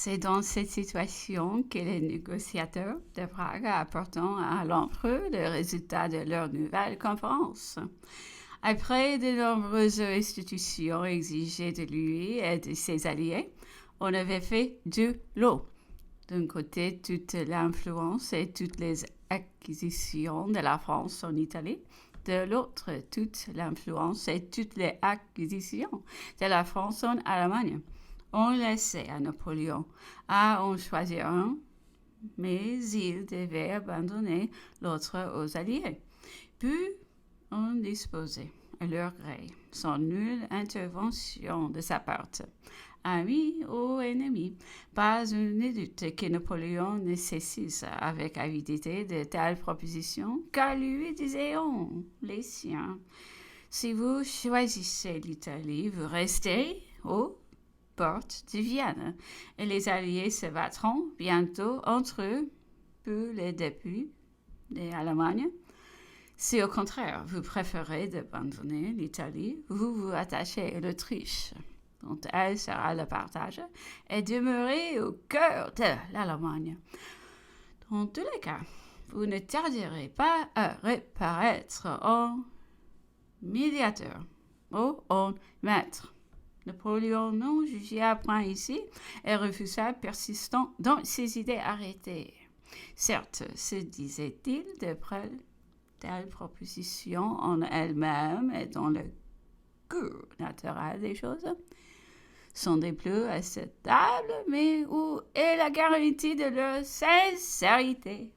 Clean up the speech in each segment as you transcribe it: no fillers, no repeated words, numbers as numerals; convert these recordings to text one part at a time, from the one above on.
C'est dans cette situation que les négociateurs de Prague apportent à l'empereur le résultat de leur nouvelle conférence. Après de nombreuses restitutions exigées de lui et de ses alliés, on avait fait de l'eau. D'un côté, toute l'influence et toutes les acquisitions de la France en Italie. De l'autre, toute l'influence et toutes les acquisitions de la France en Allemagne. On laissait à Napoléon à en choisir un, mais il devait abandonner l'autre aux Alliés. Puis, on disposait à leur gré, sans nulle intervention de sa part. Amis ou ennemis, pas une doute que Napoléon ne saisisse avec avidité de telles propositions, car lui disait-on, les siens. Si vous choisissez l'Italie, vous restez aux portes de Vienne, et les Alliés se battront bientôt entre eux pour les débuts de l'Allemagne. Si au contraire, vous préférez d'abandonner l'Italie, vous vous attachez à l'Autriche, dont elle sera le partage, et demeurez au cœur de l'Allemagne. Dans tous les cas, vous ne tarderez pas à reparaître en médiateur ou en maître. Napoléon non jugea point ici et refusa persistant dans ses idées arrêtées. Certes, se disait-il, d'après telle proposition en elle-même et dans le cours naturel des choses, sont des plus acceptables, mais où est la garantie de leur sincérité?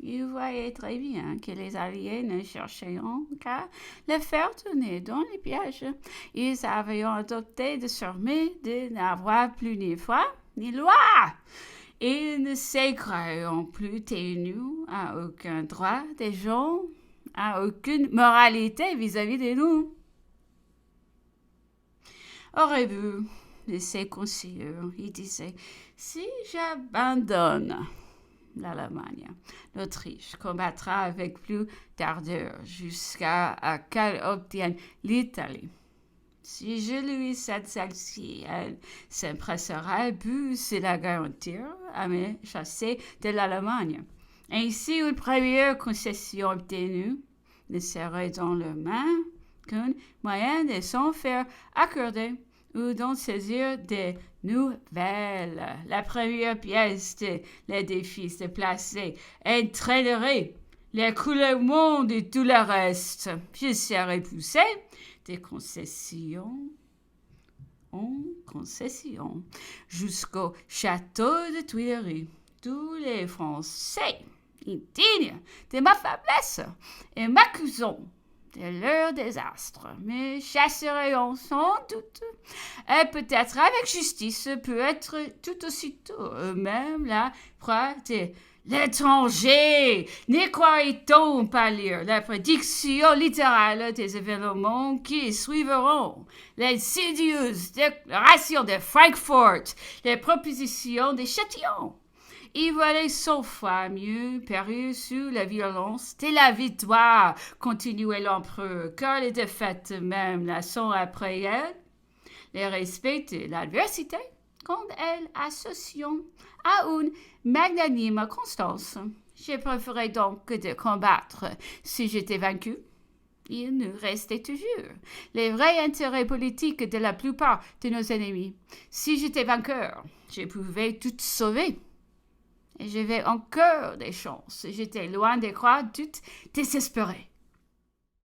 Il voyait très bien que les Alliés ne chercheront qu'à le faire tourner dans les pièges. Ils avaient adopté désormais de n'avoir plus ni foi ni loi. Ils ne se croiront plus tenus à aucun droit des gens, à aucune moralité vis-à-vis de nous. Au début de ses conseillers, il disait, si j'abandonne l'Allemagne, l'Autriche combattra avec plus d'ardeur jusqu'à qu'elle obtienne l'Italie. Si je lui cède celle-ci, elle s'empressera plus de la garantir à me chasser de l'Allemagne. Ainsi, une première concession obtenue ne serait dans le main qu'un moyen de s'en faire accorder ou d'en saisir des nouvelles. La première pièce de l'édifice de placer entraînerait l'écoulement de tout le reste. Je serai poussé de concession en concession jusqu'au château de Tuileries. Tous les Français indignes de ma faiblesse et m'accusant de leur désastre me chasseront sans doute, et peut-être avec justice peut être tout aussitôt eux-mêmes la proie de l'étranger. Ne croirait-on pas lire la prédiction littérale des événements qui suivront, les insidieuses déclarations de Francfort, les propositions de Châtillon? Il valait 100 fois mieux périr sous la violence de la victoire, continuait l'empereur, car les défaites même la sont après elle. Les respects de l'adversité, quand elles associent à une magnanime constance. Je préférais donc de combattre si j'étais vaincu. Il nous restait toujours les vrais intérêts politiques de la plupart de nos ennemis. Si j'étais vainqueur, je pouvais tout sauver. Et j'avais encore des chances. J'étais loin de croire tout désespéré.